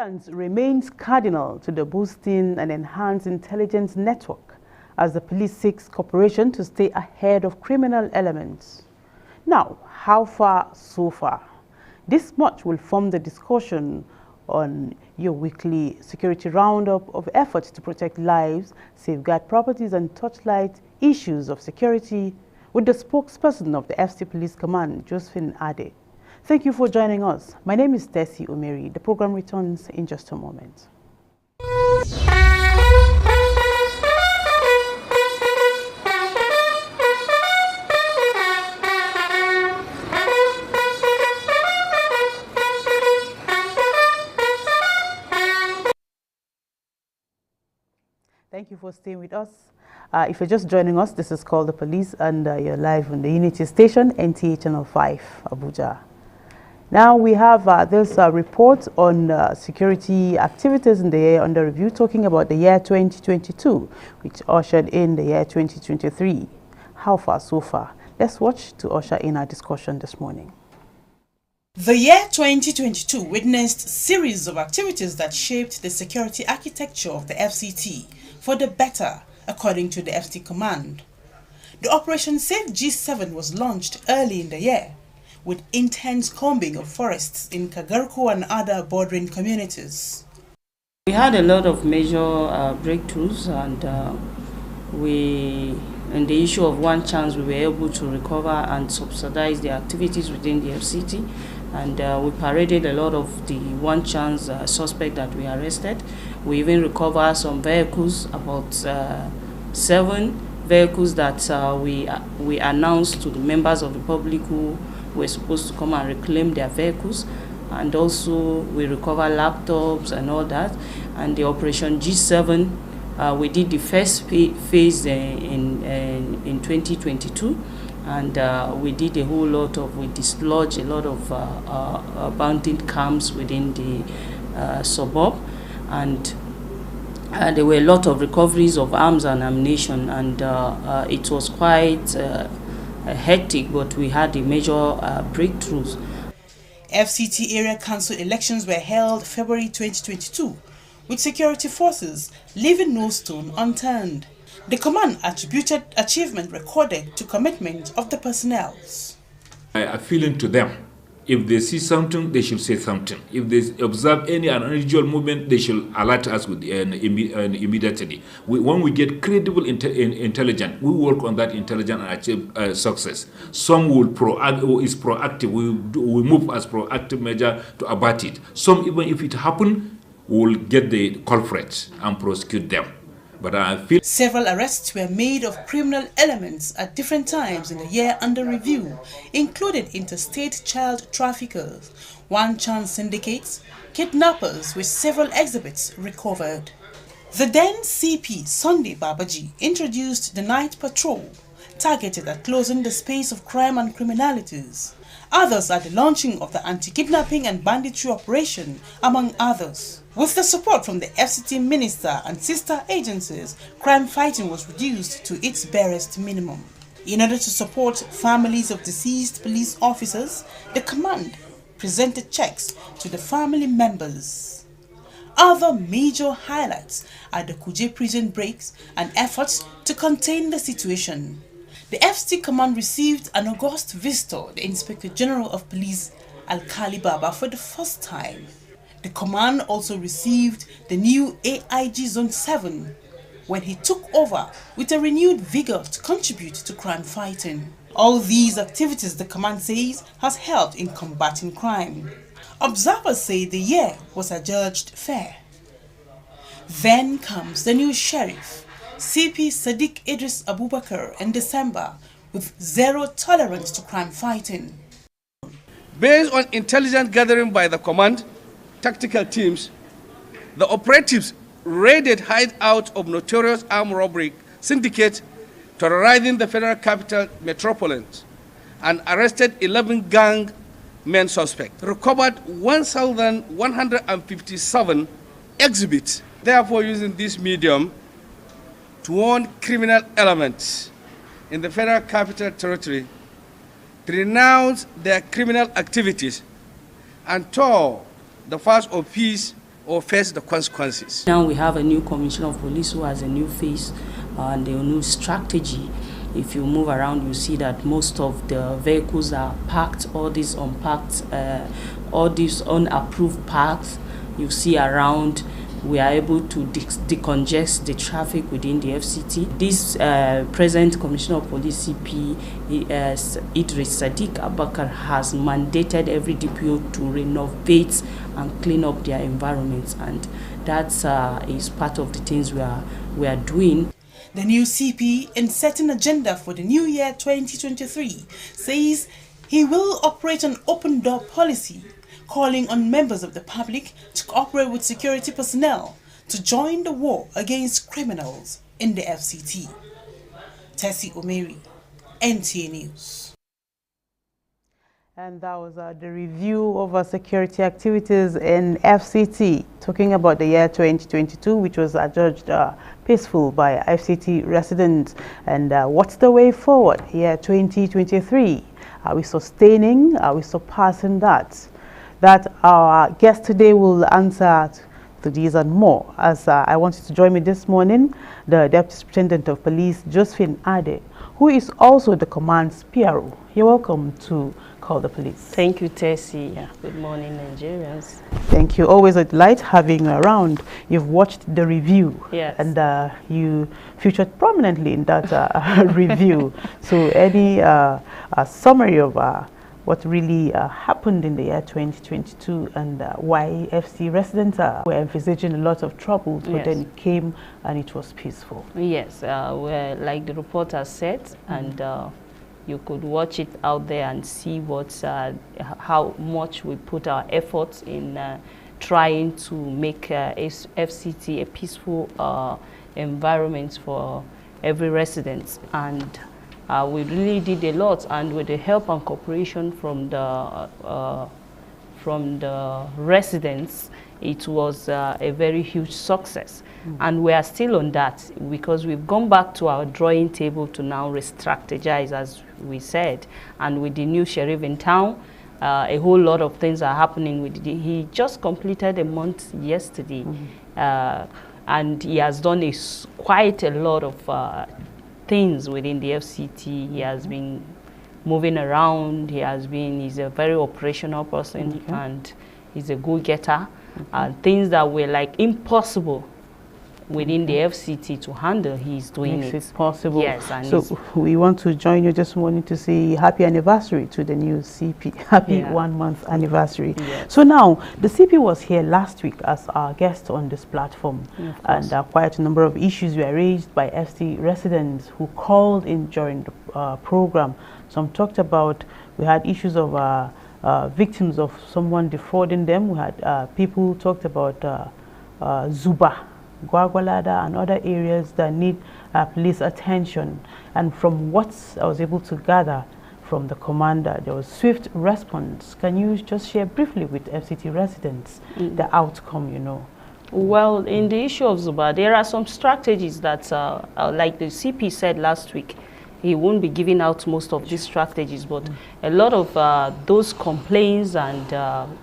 Vigilance remains cardinal to the boosting and enhanced intelligence network as the police seeks cooperation to stay ahead of criminal elements. Now, how far so far? This much will form the discussion on your weekly security roundup of efforts to protect lives, safeguard properties and touchlight issues of security with the spokesperson of the FCT Police Command, Josephine Ade. Thank you for joining us. My name is Tessie Omeri. The program returns in just a moment. Thank you for staying with us. If you're just joining us, this is called The Police, and you're live on the Unity Station, NTA Channel 5, Abuja. Now we have this report on security activities in the year under review, talking about the year 2022, which ushered in the year 2023. How far so far? Let's watch to usher in our discussion this morning. The year 2022 witnessed a series of activities that shaped the security architecture of the FCT for the better, according to the FCT Command. The Operation Safe G7 was launched early in the year, with intense combing of forests in Kagarko and other bordering communities. We had a lot of major breakthroughs, and in the issue of one chance, we were able to recover and subsidize the activities within the FCT, and we paraded a lot of the one chance suspect that we arrested. We even recovered some vehicles, about 7 vehicles that we announced to the members of the public who were supposed to come and reclaim their vehicles, and also we recovered laptops and all that. And the Operation G7, we did the first phase in 2022, and we did a whole lot of, we dislodged a lot of bounty camps within the suburb, and there were a lot of recoveries of arms and ammunition, and it was quite hectic, but we had the major breakthroughs. FCT area council elections were held February 2022, with security forces leaving no stone unturned. The command attributed achievement recorded to commitment of the personnel. I appealing to them. If they see something, they should say something. If they observe any unusual movement, they should alert us with immediately. When we get credible intelligence, we work on that intelligence and achieve success. Some will is proactive. We move as proactive measure to abate it. Some, even if it happens, we will get the culprits and prosecute them. But I feel several arrests were made of criminal elements at different times in the year under review, including interstate child traffickers, one-chance syndicates, kidnappers, with several exhibits recovered. The then CP Sunday Babaji introduced the night patrol, targeted at closing the space of crime and criminalities. Others are the launching of the anti-kidnapping and banditry operation, among others. With the support from the FCT minister and sister agencies, crime fighting was reduced to its barest minimum. In order to support families of deceased police officers, the command presented checks to the family members. Other major highlights are the Kuje prison breaks and efforts to contain the situation. The FCT Command received an august visitor, the Inspector General of Police, Alkali Baba, for the first time. The command also received the new AIG Zone 7 when he took over with a renewed vigor to contribute to crime fighting. All these activities, the command says, has helped in combating crime. Observers say the year was adjudged fair. Then comes the new sheriff, CP Sadiq Idris Abubakar, in December, with zero tolerance to crime fighting. Based on intelligence gathering by the command, tactical teams, the operatives raided hideout of notorious armed robbery syndicate terrorizing the Federal Capital Metropolis and arrested 11 gang men suspects, recovered 1,157 exhibits. Therefore, using this medium to warn criminal elements in the Federal Capital Territory to renounce their criminal activities and tow the fast of peace or face the consequences. Now we have a new commissioner of police who has a new face and a new strategy. If you move around, you see that most of the vehicles are parked, all these unparked, all these unapproved parks you see around. We are able to decongest the traffic within the FCT. This present Commissioner of Police CP, Idris Sadiq Abakar, has mandated every DPO to renovate and clean up their environments, and that is part of the things we are doing. The new CP, in setting agenda for the new year 2023, says he will operate an open door policy, calling on members of the public to cooperate with security personnel to join the war against criminals in the FCT. Tessie Omeri, NTA News. And that was the review of our security activities in FCT, talking about the year 2022, which was adjudged peaceful by FCT residents. And what's the way forward? Year 2023, are we sustaining? Are we surpassing that? That our guest today will answer to these and more. As I want you to join me this morning, the Deputy Superintendent of Police, Josephine Ade, who is also the command's PRO. You're welcome to Call the Police. Thank you, Tessie. Yeah. Good morning, Nigerians. Thank you. Always a delight having you around. You've watched the review. Yes. And you featured prominently in that review. So any summary of what really happened in the year 2022 and why FC residents were envisaging a lot of trouble, but then it came and it was peaceful. Yes, like the reporter said, and you could watch it out there and see how much we put our efforts in trying to make FCT a peaceful environment for every resident. And we really did a lot, and with the help and cooperation from the residents, it was a very huge success. And we are still on that, because we've gone back to our drawing table to now re-strategize, as we said. And with the new sheriff in town, a whole lot of things are happening. He just completed a month yesterday, and he has done quite a lot of things within the FCT. He has been moving around. He's a very operational person, and he's a go-getter. And things that were like impossible within the FCT to handle, he's doing it. Makes it possible. Yes. And so we want to join you this morning to say happy anniversary to the new CP. Happy 1 month anniversary. Yes. So now, the CP was here last week as our guest on this platform. And quite a number of issues were raised by FC residents who called in during the program. Some talked about, we had issues of victims of someone defrauding them. We had people talked about Zuba, Gwagwalada, and other areas that need police attention. And from what I was able to gather from the commander, there was swift response. Can you just share briefly with FCT residents the outcome, Well, in the issue of Zuba, there are some strategies that, like the CP said last week, he won't be giving out most of these strategies, but a lot of those complaints and